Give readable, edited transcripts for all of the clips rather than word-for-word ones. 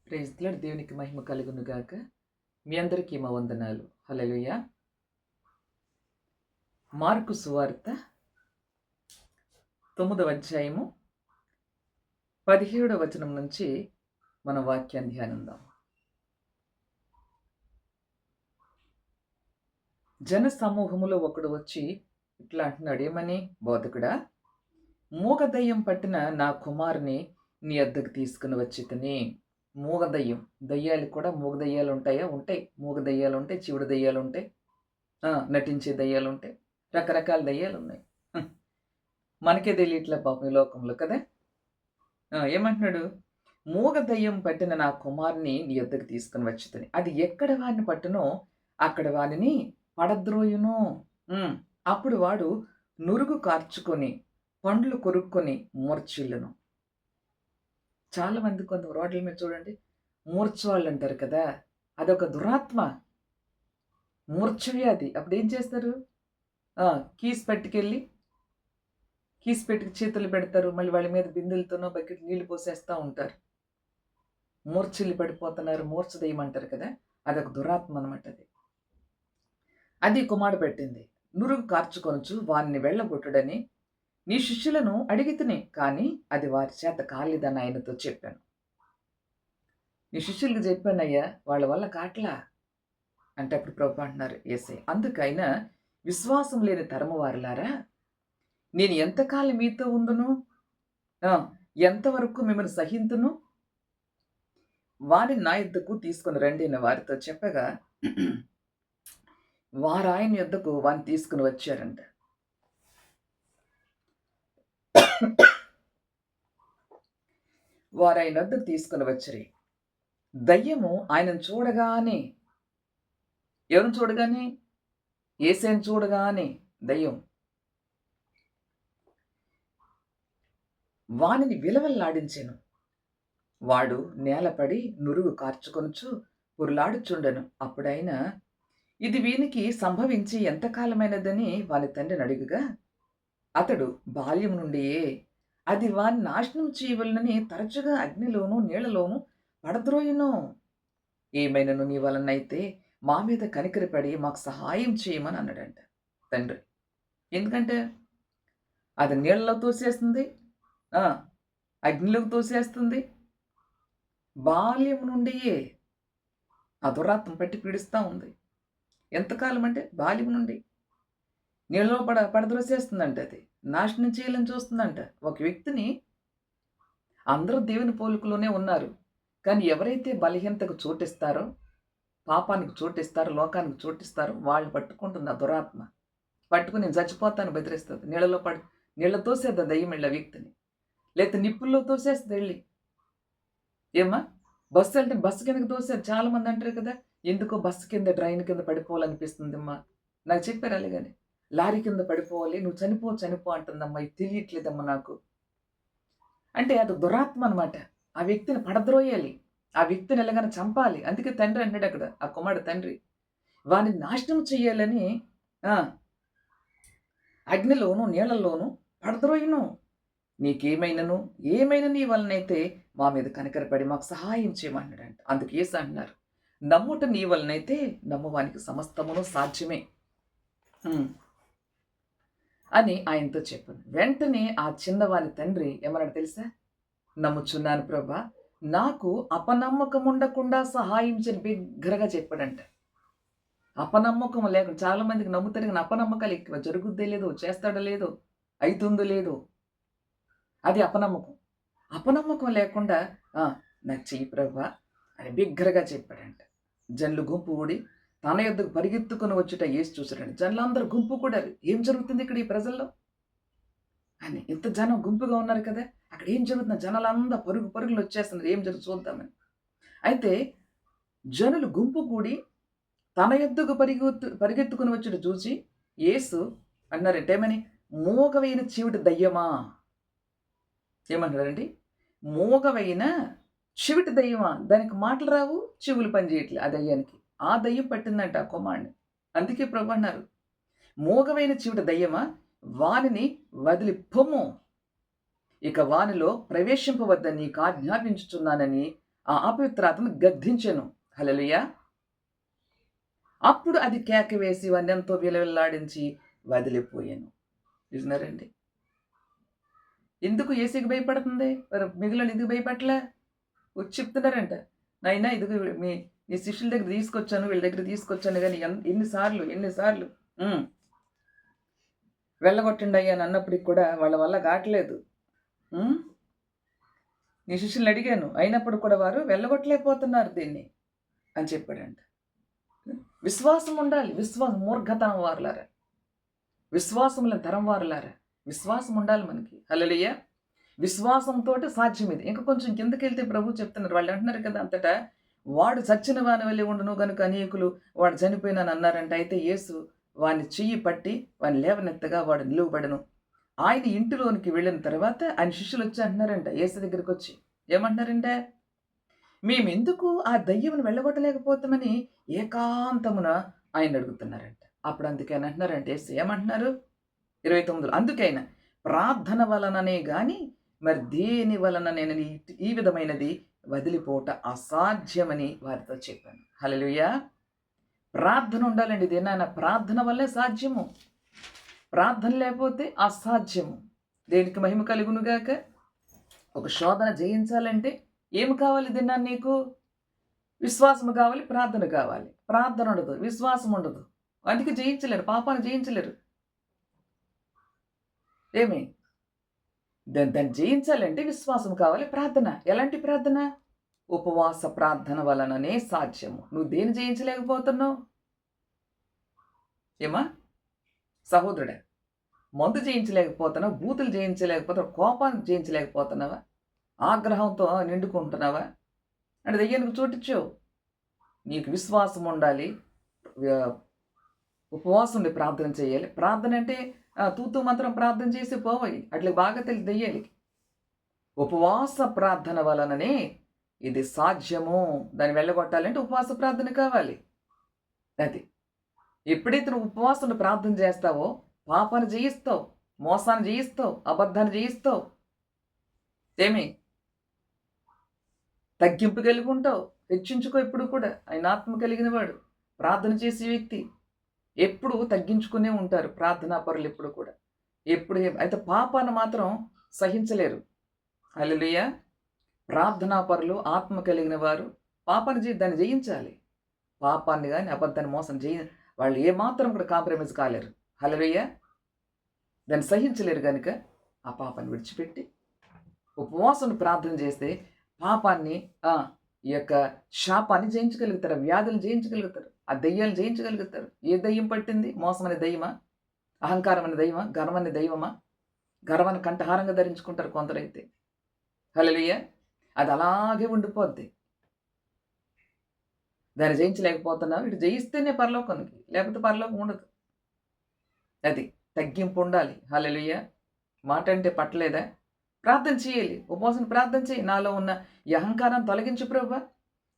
Praise the lord. దేవునికి మహిమ కలుగును గాక. మీ అందరికీ మా వందనాలు. హల్లెలూయా. మార్కు సువార్త 9వ అధ్యాయము 17వ వచనం నుంచి మన వాక్యాన్ని ధ్యానిద్దాం. జన సమూహములో ఒకడు వచ్చి ఇట్లా అంటున్నాడు, ఏమని? బోధకుడా, మూగ దయ్యం పట్టిన నా కుమారుని నీ వద్దకు తీసుకుని వచ్చి తిని. మూగ దయ్యం, దయ్యాలు కూడా మూగ దయ్యాలు ఉంటాయా? ఉంటాయి. మూగ దయ్యాలు ఉంటాయి, చివుడు దయ్యాలు ఉంటాయి, నటించే దయ్యాలు ఉంటాయి, రకరకాల దయ్యాలు ఉన్నాయి. మనకే తెలియట్లే పాపం ఈ లోకంలో కదా. ఏమంటున్నాడు? మూగ దయ్యం పట్టిన నా కుమారుని నీ వద్దకు తీసుకుని వచ్చుతని. అది ఎక్కడ వాడిని పట్టునో అక్కడ వాడిని పడద్రోయును. అప్పుడు వాడు నురుగు కార్చుకొని పండ్లు కొరుక్కొని మూర్చిల్లును. చాలా మంది కొంత రోడ్ల మీద చూడండి, మూర్ఛవాళ్ళు అంటారు కదా, అదొక దురాత్మ, మూర్ఛవ్యాధి. అప్పుడు ఏం చేస్తారు? కీస్ పెట్టుకెళ్ళి చేతులు పెడతారు, మళ్ళీ వాళ్ళ మీద బిందెలతోనో బకెట్ నీళ్లు పోసేస్తూ ఉంటారు. మూర్ఛలు పడిపోతున్నారు, మూర్ఛ దయ్యమంటారు కదా, అదొక దురాత్మ అనమాట. అది కుమారుడు పెట్టింది. నురుగు కార్చుకొనుచు వారిని వెళ్ళగొట్టుడని నీ శిష్యులను అడిగితిని, కానీ అది వారి చేత కాలేదని ఆయనతో చెప్పాను. నీ శిష్యులకు చెప్పానయ్యా, వాళ్ళ వల్ల కాట్లా అంటే అప్పుడు ప్రభు అంటున్నారు, యేసే, అందుకైనా విశ్వాసం లేని తరము వారులారా, నేను ఎంతకాలం మీతో ఉందును, ఎంతవరకు మిమ్మల్ని సహింతును? వారిని నా యుద్ధకు తీసుకుని రండి అని వారితో చెప్పగా వారు ఆయన యుద్ధకు వారిని తీసుకుని వచ్చారంట. వారు ఆయన వద్దకు తీసుకుని వచ్చరి. దయ్యము ఆయనను చూడగానే, ఎవరిని చూడగానే? యేసేని చూడగానే దయ్యం వానిని విలవల్లాడించెను. వాడు నేలపడి నురుగు కార్చుకొనుచు పురులాడుచుండెను. అప్పుడైనా ఇది వీనికి సంభవించి ఎంతకాలమైనదని వాని తండ్రిని అడుగుగా, అతడు బాల్యం నుండియే అది వాని నాశనం చేయవలనని తరచుగా అగ్నిలోనూ నీళ్లలోనూ పడద్రోయును. ఏమైనాను నీ వలనైతే మా మీద కనికరపడి మాకు సహాయం చేయమని అన్నాడంట తండ్రి. ఎందుకంటే అది నీళ్ళలో తోసేస్తుంది, అగ్నిలోకి తోసేస్తుంది. బాల్యం నుండియే ఆ దురాత్మ పట్టి పీడిస్తూ ఉంది. ఎంతకాలం అంటే బాల్యం నుండి నీళ్ళలో పడద్రోసేస్తుందంట. అది నాశనం చేయాలని చూస్తుందంట ఒక వ్యక్తిని. అందరూ దేవుని పోలికలోనే ఉన్నారు, కానీ ఎవరైతే బలహీనతకు చోటిస్తారో, పాపానికి చోటిస్తారో, లోకానికి చోటిస్తారో వాళ్ళని పట్టుకుంటుంది ఆ దురాత్మ. పట్టుకుని నేను చచ్చిపోతాను బెదిరిస్తుంది. నీళ్ళ తోసేద్దా దయ్యం వెళ్ళి ఆ వ్యక్తిని, లేకపోతే నిప్పుల్లో తోసేస్తుంది వెళ్ళి. ఏమా బస్సు వెళ్తే బస్సు కిందకి తోసేది. చాలా మంది అంటారు కదా, ఎందుకో బస్సు కింద ట్రైన్ కింద పడిపోవాలనిపిస్తుందమ్మా. నాకు చెప్పారు అలాగని, లారీ కింద పడిపోవాలి, నువ్వు చనిపో అంటుందమ్మా. ఇది తెలియట్లేదమ్మా నాకు అంటే అది దురాత్మ అనమాట. ఆ వ్యక్తిని పడద్రోయాలి, ఆ వ్యక్తిని ఎలాగైనా చంపాలి. అందుకే తండ్రి అన్నాడు అక్కడ, ఆ కుమారుడు తండ్రి వాడిని నాశనం చెయ్యాలని అగ్నిలోను నీళ్లలోను పడద్రోయును. ఏమైనా నీ వలనైతే మా మీద కనికరపడి మాకు సహాయం చేయమన్నాడంట. అందుకు యేసు అంటున్నారు, నమ్ముట నీ వలనైతే నమ్మువానికి సమస్తమును సాధ్యమే అని ఆయనతో చెప్పాను. వెంటనే ఆ చిన్నవాని తండ్రి ఏమన్నాడు తెలుసా? నమ్ముచున్నాను ప్రభా, నాకు అపనమ్మకం ఉండకుండా సహాయం చేయని బిగ్గరగా చెప్పాడంట. అపనమ్మకం లేకుండా, చాలా మందికి నమ్ముతారు కానీ అపనమ్మకాలు ఎక్కువ. జరుగుద్దే లేదో, చేస్తాడో లేదో, అవుతుందో లేదో, అది అపనమ్మకం. అపనమ్మకం లేకుండా నాకు చెయ్యి ప్రభా అని బిగ్గరగా చెప్పాడంట. జనులు గుంపు ఊడి తన యొద్దకు పరిగెత్తుకుని వచ్చుట యేసు చూసాడండి. జనులందరూ గుంపు కూడా, ఏం జరుగుతుంది ఇక్కడ ఈ ప్రజల్లో అని. ఇంత జనం గుంపుగా ఉన్నారు కదా, అక్కడ ఏం జరుగుతుంది? జనాలందరూ పరుగులు వచ్చేస్తున్నారు, ఏం చూద్దామని. అయితే జనులు గుంపు కూడి తన యొద్దకు పరిగెత్తుకుని వచ్చుట చూసి యేసు అన్నారంటే ఏమని? మూగవైన చీవిటి దయ్యమా. ఏమన్నారండి? మూగవైన చెవిటి దయ్యమా. దానికి మాటలు రావు, చెవులు పనిచేయట్లే ఆ దయ్యానికి. ఆ దయ్యం పట్టిందంట ఆ కుమారుని. అందుకే ప్రభు అన్నారు, మూగవైన చెవిటి దయ్యమా, వానిని వదిలి పొమ్ము, ఇక వానిలో ప్రవేశింపవద్దని నీకు ఆజ్ఞాపించుచున్నానని ఆ అపవిత్రాత్మను గద్దించెను. హల్లెలూయా! అప్పుడు అది కేక వేసి వాడినెంతో విలవిల్లాడించి వదిలిపోయాను. చూసినారండి? ఎందుకు యేసుకి భయపడుతుంది? మరి మిగిలినోళ్ళు ఎందుకు భయపడట్లే? వచ్చి చెప్తున్నారంట. నాయనా ఇదిగో మీ నీ శిష్యుల దగ్గర తీసుకొచ్చాను, వీళ్ళ దగ్గర తీసుకొచ్చాను గానీ ఎన్ని సార్లు హ్మ్. వెళ్ళగొట్టండయ్యా అని అన్నప్పటికి కూడా వాళ్ళ వల్ల కాట్లేదు. హ్మ్. నీ శిష్యుల్ని అడిగాను. అయినప్పుడు కూడా వారు వెళ్ళగొట్టలేకపోతున్నారు దీన్ని అని చెప్పాడంట. విశ్వాసం ఉండాలి. మూర్ఖతనం వారులారా. విశ్వాసం లేని తరం వారులారా. విశ్వాసం ఉండాలి మనకి. హల్లెలూయా! విశ్వాసంతోటి సాధ్యం ఇది. ఇంక కొంచెం కిందకెళ్తే ప్రభువు చెప్తున్నారు. వాళ్ళు అంటున్నారు కదా అంతటా, వాడు చచ్చిన వాని వలె ఉండును గనుక అనేకులు వాడు చనిపోయినాను అన్నారంట. అయితే యేసు వాని చెయ్యి పట్టి వాని లేవనెత్తగా వాడు నిలువబడెను. ఆయన ఇంటిలోనికి వెళ్ళిన తర్వాత ఆయన శిష్యులొచ్చి అంటున్నారంట యేసు దగ్గరికొచ్చి. ఏమంటున్నారంటే, మేమెందుకు ఆ దయ్యమును వెళ్ళగొట్టలేకపోతామని ఏకాంతమున ఆయన్ని అడుగుతున్నారంట. అప్పుడు అందుకే ఆయన అంటున్నారంట యేసు ఏమంటున్నారు? 29లో అందుకైన ప్రార్థన వలననే గాని మరి దేని వలన నేను ఈ విధమైనది వదిలిపోట అసాధ్యమని వారితో చెప్పాను. హల్లెలూయా! ప్రార్థన ఉండాలండి. దేనైనా ప్రార్థన వల్లే సాధ్యము. ప్రార్థన లేకపోతే అసాధ్యము. దేనికి మహిమ కలుగునుగాక. ఒక శోధన జయించాలంటే ఏమి కావాలి దినాన్ని నీకు? విశ్వాసము కావాలి, ప్రార్థన కావాలి. ప్రార్థన ఉండదు, విశ్వాసం ఉండదు. అందుకే జయించలేరు, పాపాన్ని జయించలేరు. ఏమి? దాన్ని జయించాలంటే విశ్వాసం కావాలి, ప్రార్థన. ఎలాంటి ప్రార్థన? ఉపవాస ప్రార్థన వలననే సాధ్యము. నువ్వు దేన్ని జయించలేకపోతున్నావు? ఏమా సహోదరుడా, మందు జయించలేకపోతున్నావా? బూతులు జయించలేకపోతున్నావా? కోపాన్ని జయించలేకపోతున్నావా? ఆగ్రహంతో నిండుకుంటున్నావా? అంటే దెయ్యానికి చోటిచ్చావు. నీకు విశ్వాసం ఉండాలి, ఉపవాసం ఉండి ప్రార్థన చేయాలి. ప్రార్థన అంటే తూతూ మంత్రం ప్రార్థన చేసి పోవాలి. అట్లా బాగా తెలిసి దెయ్యాలకి. ఉపవాస ప్రార్థన వలననే ఇది సాధ్యము. దాన్ని వెళ్ళగొట్టాలంటే ఉపవాస ప్రార్థన కావాలి. అది ఎప్పుడైతే నువ్వు ఉపవాసం ప్రార్థన చేస్తావో పాపాన్ని జయిస్తావు, మోసాన్ని జయిస్తావు, అబద్ధాన్ని జయిస్తావు. ఏమి? తగ్గింపు కలిగి ఉంటావు. హెచ్చించుకో. ఎప్పుడు కూడా ఆయన ఆత్మ కలిగిన వాడు, ప్రార్థన చేసే వ్యక్తి ఎప్పుడు తగ్గించుకునే ఉంటారు. ప్రార్థనా పరులు ఎప్పుడు కూడా. ఎప్పుడు అయితే పాపాన్ని మాత్రం సహించలేరు. హల్లెలూయా! ప్రార్థనా పరులు, ఆత్మ కలిగిన వారు పాపాన్ని దాన్ని జయించాలి. పాపాన్ని కానీ అబద్ధాన్ని మోసం వాళ్ళు ఏమాత్రం కూడా కాంప్రమైజ్ కాలేరు. హల్లెలూయా! దాన్ని సహించలేరు కనుక ఆ పాపాన్ని విడిచిపెట్టి ఉపవాసం ప్రార్థన చేస్తే పాపాన్ని ఈ యొక్క శాపాన్ని జయించగలుగుతారు, వ్యాధులు జయించగలుగుతారు, ఆ దెయ్యాలు జయించగలుగుతారు. ఏ దెయ్యం పట్టింది? మోసం అనే దెయ్యమా? అహంకారం అనే దెయ్యమా? గర్వం అనే దెయ్యమా? గర్వాన్ని కంఠహారంగా ధరించుకుంటారు కొందరైతే. హల్లెలూయా! అది అలాగే ఉండిపోద్ది. దాన్ని జయించలేకపోతున్నావు. ఇటు జయిస్తేనే పరలోకానికి, లేకపోతే పరలోకం ఉండదు. అది తగ్గింపు ఉండాలి. హల్లెలూయా! మాట అంటే పట్టలేదా? ప్రార్థన చేయాలి. ఉపవాసం ప్రార్థన చేయి. నాలో ఉన్న ఈ అహంకారాన్ని తొలగించు ప్రభువా,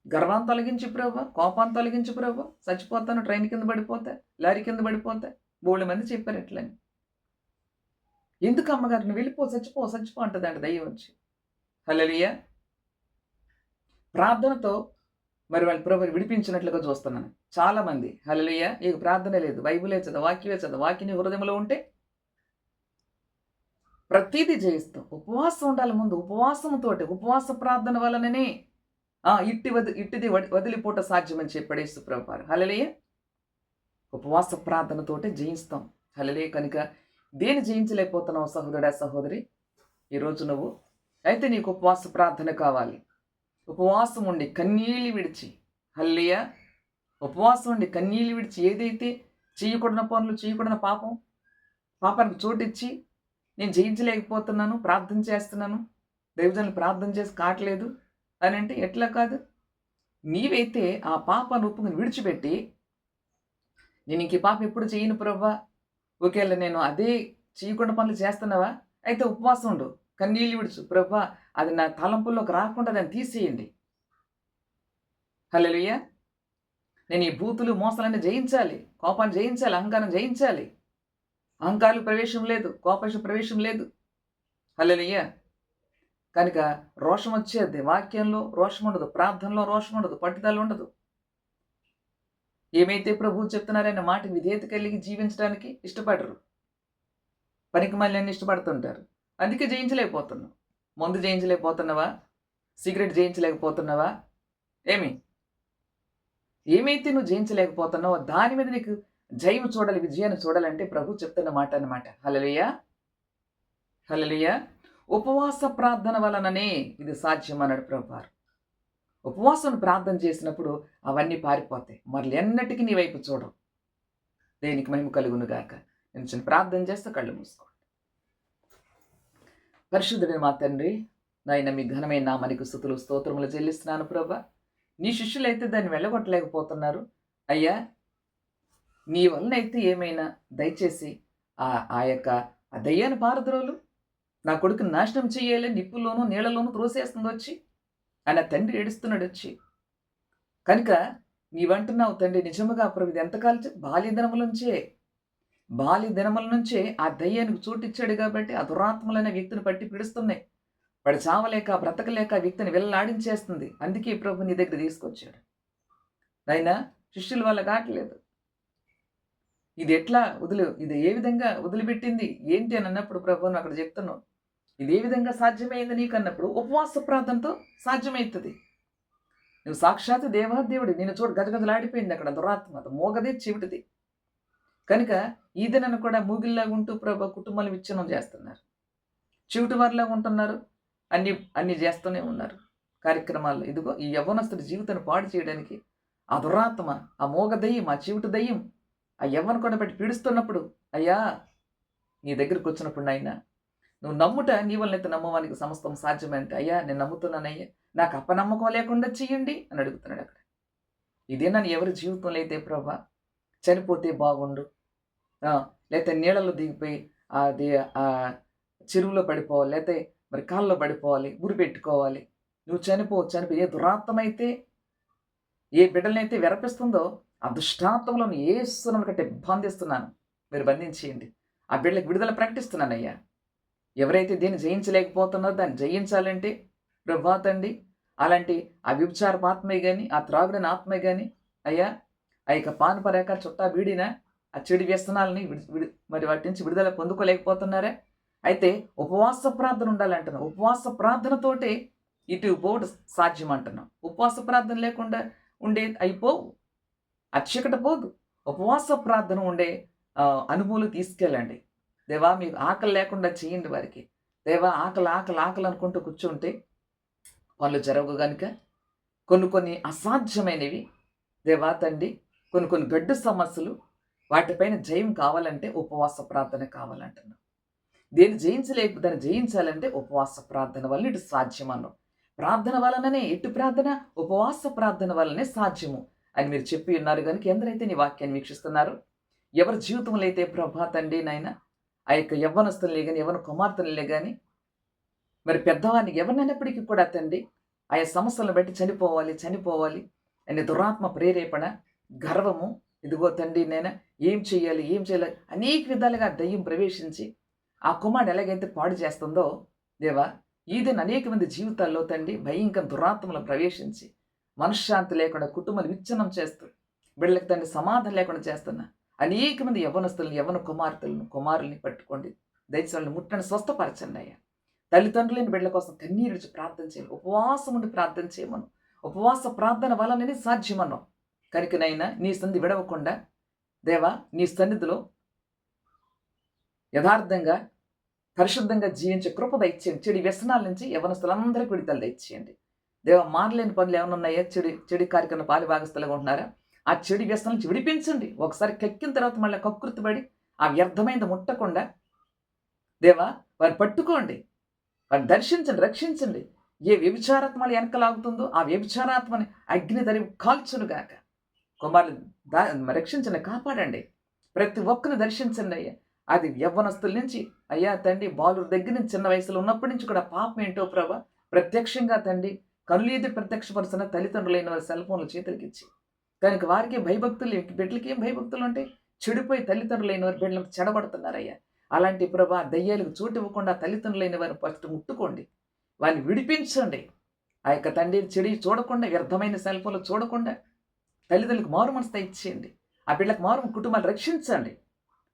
గర్వాన్ని తొలగించు ప్రభువా, కోపాన్ని తొలగించు ప్రభువా. చచ్చిపోతాను, ట్రైన్ కింద పడిపోతా, లారీ కింద పడిపోతా. బోలెడు మంది చెప్పారు ఇట్లని. ఎందుకు అమ్మగారు నువ్వు వెళ్ళిపో, చచ్చిపో అంటదంట దయ్యం వచ్చి. హల్లెలూయా! ప్రార్థనతో మరి వాళ్ళ ప్రభుని విడిపించినట్లుగా చూస్తున్నాను చాలామంది. హల్లెలూయా! నీకు ప్రార్థన లేదు, బైబిలే చదవ, వాక్యమే చదవ, వాక్యం హృదయంలో ఉంటే ప్రతిదీ జయిస్తాం. ఉపవాసం ఉండాలి ముందు. ఉపవాసంతోటి, ఉపవాస ప్రార్థన వలననే ఇట్టిది వదిలిపోట సాధ్యమని చెప్పాడు యేసు ప్రభువారు. హల్లెలూయా! ఉపవాస ప్రార్థనతోటే జయిస్తాం. హల్లెలూయా! కనుక దేని జయించలేకపోతున్నావు సహోదరుడా, సహోదరి ఈరోజు నువ్వు? అయితే నీకు ఉపవాస ప్రార్థన కావాలి. ఉపవాసం ఉండి కన్నీళ్ళు విడిచి, హల్లెలూయా! ఉపవాసం ఉండి కన్నీళ్ళు విడిచి ఏదైతే చేయకూడని పనులు, చేయకూడని పాపానికి చోటిచ్చి నేను జయించలేకపోతున్నాను, ప్రార్థన చేస్తున్నాను, దైవజనులు ప్రార్థన చేసి కావట్లేదు అని అంటే ఎట్లా కాదు? నీవైతే ఆ పాపాన్ని ఒప్పుకుని విడిచిపెట్టి, నేను ఇంక ఈ పాపం ఎప్పుడు చేయను ప్రభువా, ఒకవేళ నేను అదే చేయకుండా పనులు చేస్తున్నావా? అయితే ఉపవాసం ఉండు, కన్నీళ్ళు విడుచు. ప్రభువా, అది నా తలంపుల్లోకి రాకుండా దాన్ని తీసేయండి. హల్లెలూయా! నేను ఈ బూతులు మోసాలన్నీ జయించాలి, కోపాన్ని జయించాలి, అహంకారం జయించాలి. అహంకారాలు ప్రవేశం లేదు, కోపం ప్రవేశం లేదు. హల్లెలూయా! కనుక రోషం వచ్చేది. వాక్యంలో రోషం ఉండదు, ప్రార్థనలో రోషం ఉండదు, పట్టుదల ఉండదు. ఏమైతే ప్రభువు చెప్తున్నారనే మాట విధేయత కలిగి జీవించడానికి ఇష్టపడరు. పనికి మళ్ళీ ఇష్టపడుతుంటారు. అందుకే జయించలేకపోతున్నావు. మందు జయించలేకపోతున్నావా? సిగరెట్ జయించలేకపోతున్నావా? ఏమైతే నువ్వు జయించలేకపోతున్నావో దాని మీద నీకు జయము చూడాలి, విజయాన్ని చూడాలంటే ప్రభు చెప్తున్న మాట అన్నమాట. హల్లెలూయా, హల్లెలూయా. ఉపవాస ప్రార్థన వలననే ఇది సాధ్యం అన్నాడు ప్రభువారు. ఉపవాసం ప్రార్థన చేసినప్పుడు అవన్నీ పారిపోతాయి. మరలు ఎన్నటికీ నీ వైపు చూడవు. దేనికి మహిమ కలుగును గాక. నేను చిన్న ప్రార్థన చేస్తే కళ్ళు మూసుకోండి. పరిశుద్ధుడైన మా తండ్రి, నాయన మీ ఘనమైన నామానికి స్తుతులు స్తోత్రములు చెల్లిస్తున్నాను ప్రభా. నీ శిష్యులైతే దాన్ని వెళ్ళగొట్టలేకపోతున్నారు అయ్యా. నీ వలనైతే ఏమైనా దయచేసి ఆ యొక్క ఆ దయ్యాన్ని పారద్రోలు, నా కొడుకుని నాశనం చేయాలి, నిప్పుల్లోనూ నీళ్ళలోనూ త్రోసేస్తుంది వచ్చి అని తండ్రి ఏడుస్తున్నాడు వచ్చి. కనుక నీవంటున్నావు తండ్రి, నిజముగా ప్రభు ఇది ఎంతకాలం బాల్య దినముల నుంచే ఆ దయ్యానికి చోటిచ్చాడు కాబట్టి ఆ దురాత్మలైన వ్యక్తిని పట్టి పిడుస్తున్నాయి. వాడు చావలేక బ్రతకలేక ఆ వ్యక్తిని వెళ్ళాడించేస్తుంది. అందుకే ప్రభు నీ దగ్గర తీసుకొచ్చాడు. అయినా శిష్యుల వల్ల కావట్లేదు. ఇది ఏ విధంగా వదిలిపెట్టింది ఏంటి అని అన్నప్పుడు ప్రభు అక్కడ చెప్తున్నావు. ఇది ఏ విధంగా సాధ్యమైంది నీకు అన్నప్పుడు ఉపవాస ప్రార్థనతో సాధ్యమవుతుంది. నువ్వు సాక్షాత్ దేవాదేవుడి, నేను చూడు గజగజలాడిపోయింది అక్కడ దురాత్మ, మోగదే చెవిటిది. కనుక ఈ దినాన్ని కూడా మూగిల్లాగా ఉంటూ ప్రభు కుటుంబాలు విచ్ఛిన్నం చేస్తున్నారు, చెవిటి వారిలాగా ఉంటున్నారు, అన్ని చేస్తూనే ఉన్నారు కార్యక్రమాల్లో. ఇదిగో ఈ యవ్వనస్తుడి జీవితాన్ని పాడు చేయడానికి ఆ దురాత్మ, ఆ మోగ దయ్యం, ఆ చెవిటి దయ్యం ఆ యవ్వన కూడా పెట్టి పీడిస్తున్నప్పుడు అయ్యా నీ దగ్గరికి వచ్చినప్పుడు నాయన నువ్వు నమ్ముట నీ వల్లనైతే నమ్మవానికి సమస్తం సాధ్యమంటే అయ్యా నేను నమ్ముతున్నానయ్యా, నాకు అపనమ్మకం లేకుండా చెయ్యండి అని అడుగుతున్నాడు అక్కడ. ఇదే నన్ను ఎవరి జీవితంలో అయితే ప్రభా చనిపోతే బాగుండు, లేకపోతే నీళ్ళలో దిగిపోయి అది ఆ చెరువులో పడిపోవాలి, లేకపోతే మరి కాళ్ళలో పడిపోవాలి, గురి పెట్టుకోవాలి, నువ్వు చనిపోయి ఏ దురాత్మైతే ఏ బిడ్డలనైతే వెరపిస్తుందో ఆ దుష్టాత్మలో ఏసునామమున కట్టి బంధిస్తున్నాను, మీరు బంధించేయండి. ఆ బిడ్డలకు విడుదల ప్రకటిస్తున్నానయ్యా. ఎవరైతే దీన్ని జయించలేకపోతున్నారో దాన్ని జయించాలంటే ప్రభా తండ్రి, అలాంటి ఆ వ్యభిచారపు ఆత్మే కానీ ఆ త్రాగుడిన ఆత్మే కానీ అయ్యా, ఆ యొక్క పానపరేక చుట్టా వీడిన ఆ చెడు వ్యసనాలని మరి వాటి నుంచి విడుదల పొందుకోలేకపోతున్నారా? అయితే ఉపవాస ప్రార్థన ఉండాలంటున్నాం. ఉపవాస ప్రార్థనతోటే ఇటు పోవడం సాధ్యం అంటున్నాం. ఉపవాస ప్రార్థన లేకుండా ఉండే అయిపోవు, అచ్చకట పోదు. ఉపవాస ప్రార్థన ఉండే అనుభూలు తీసుకెళ్ళండి. దేవా మీకు ఆకలి లేకుండా చేయండి వారికి. దేవా ఆకలి అనుకుంటూ కూర్చుంటే పనులు జరగవు కనుక కొన్ని అసాధ్యమైనవి దేవా తండ్రి, కొన్ని గడ్డు సమస్యలు వాటిపైన జయం కావాలంటే ఉపవాస ప్రార్థన కావాలంటున్నాం. దాన్ని జయించాలంటే ఉపవాస ప్రార్థన వల్ల ఇటు సాధ్యం అన్నాం. ప్రార్థన వలననే ఇటు ప్రార్థన ఉపవాస ప్రార్థన వల్లనే సాధ్యము అని మీరు చెప్పి ఉన్నారు కనుక ఎందరైతే నీ వాక్యాన్ని వీక్షిస్తున్నారు, ఎవరి జీవితంలో అయితే ప్రభా తండ్రి నాయన ఆ యొక్క యవ్వనస్తులే కానీ యవ్వన కుమార్తెలే కానీ మరి పెద్దవాడిని ఎవరినైనప్పటికీ కూడా తండ్రి ఆయా సమస్యలను బట్టి చనిపోవాలి అనే దురాత్మ ప్రేరేపణ, గర్వము, ఇదిగో తండ్రి నేను ఏం చేయాలి అనేక విధాలుగా దయ్యం ప్రవేశించి ఆ కుమారుడు ఎలాగైతే పాడు చేస్తుందో దేవా, ఈదిన అనేక మంది జీవితాల్లో తండ్రి భయంకర దురాత్మలు ప్రవేశించి మనశ్శాంతి లేకుండా కుటుంబాలు విచ్ఛిన్నం చేస్తూ బిడ్డలకు తండ్రి సమాధానం లేకుండా చేస్తున్నా అనేక మంది యవ్వనస్తులను యవ్వన కుమారుల్ని పట్టుకోండి, దయచేసి వాళ్ళని ముట్టని స్వస్థపరచండి అయ్యా. తల్లిదండ్రులైన బిడ్డల కోసం కన్నీరు విడిచి ప్రార్థన చేయాలి, ఉపవాసం ఉండి ప్రార్థన చేయమను. ఉపవాస ప్రార్థన వలననే సాధ్యమన్నాం కనుకనైనా నీ సన్నిధి విడవకుండా దేవా నీ సన్నిధిలో యథార్థంగా పరిశుద్ధంగా జీవించే కృప దయచేయండి. చెడు వ్యసనాల నుంచి యవనస్తులందరికీ విడుదల దయచేయండి. దేవా మారలేని పనులు ఏమైనా ఉన్నాయా? చెడు కార్యక్రమం పాలిభాగస్తులుగా ఉంటున్నారా? ఆ చెడు వ్యసనం నుంచి విడిపించండి. ఒకసారి కక్కిన తర్వాత మళ్ళీ కకృతిపడి ఆ వ్యర్థమైనది ముట్టకుండా దేవా వారిని పట్టుకోండి, వారిని దర్శించండి, రక్షించండి. ఏ వ్యభిచారాత్మలు వెనకలాగుతుందో ఆ వ్యభిచారాత్మని అగ్ని తరిమి కాల్చునుగాక. కుమారులు రక్షించండి, కాపాడండి. ప్రతి ఒక్కరిని దర్శించండి అయ్యా. అది యవ్వనస్తుల నుంచి అయ్యా తండ్రి, బాలుర దగ్గర నుంచి చిన్న వయసులో ఉన్నప్పటి నుంచి కూడా పాపం ఏంటో ప్రభా ప్రత్యక్షంగా తండ్రి కనులేది ప్రత్యక్షపరుస్తున్న తల్లిదండ్రులైన వారి సెల్ ఫోన్లు చేతులకి ఇచ్చి కనుక వారికి భయభక్తులు, బిడ్డలకి ఏం భయభక్తులు అంటే చెడిపోయి తల్లిదండ్రులైన వారి బిడ్డలకు చెడబడుతున్నారయ్యా. అలాంటి ప్రభా దయ్యాలకు చోటు ఇవ్వకుండా తల్లిదండ్రులైన వారిని ఫస్ట్ ముట్టుకోండి. వారిని విడిపించండి. ఆ యొక్క తండ్రిని చెడు చూడకుండా, వ్యర్థమైన సెల్ ఫోన్లు చూడకుండా తల్లిదండ్రులకు మారు మనసు దయచేయండి. ఆ బిడ్డలకు కుటుంబాన్ని రక్షించండి.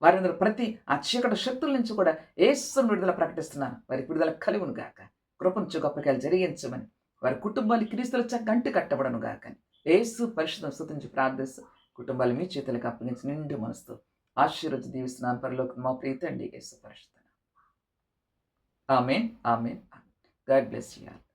వారి మీద ప్రతి ఆ చీకటి శక్తుల నుంచి కూడా యేసుని విడుదల ప్రకటిస్తున్నాను. వారికి విడుదల కలుగును గాక. కృపంచు గొప్ప కార్యాలు జరిగించమని, వారి కుటుంబాలు క్రీస్తుల గంటి కట్టబడను గాక. యేసు పరిశుద్ధం స్తుతించి ప్రార్థిస్తూ కుటుంబాలు మీ చేతులకు అప్పగించి నిండు మనసుతో ఆశీర్వదించి దీవిస్తున్నాను పరలోకం మా ప్రియ తండ్రి యేసు పరిశుద్ధ. ఆమేన్. ఆమేన్. God bless you all.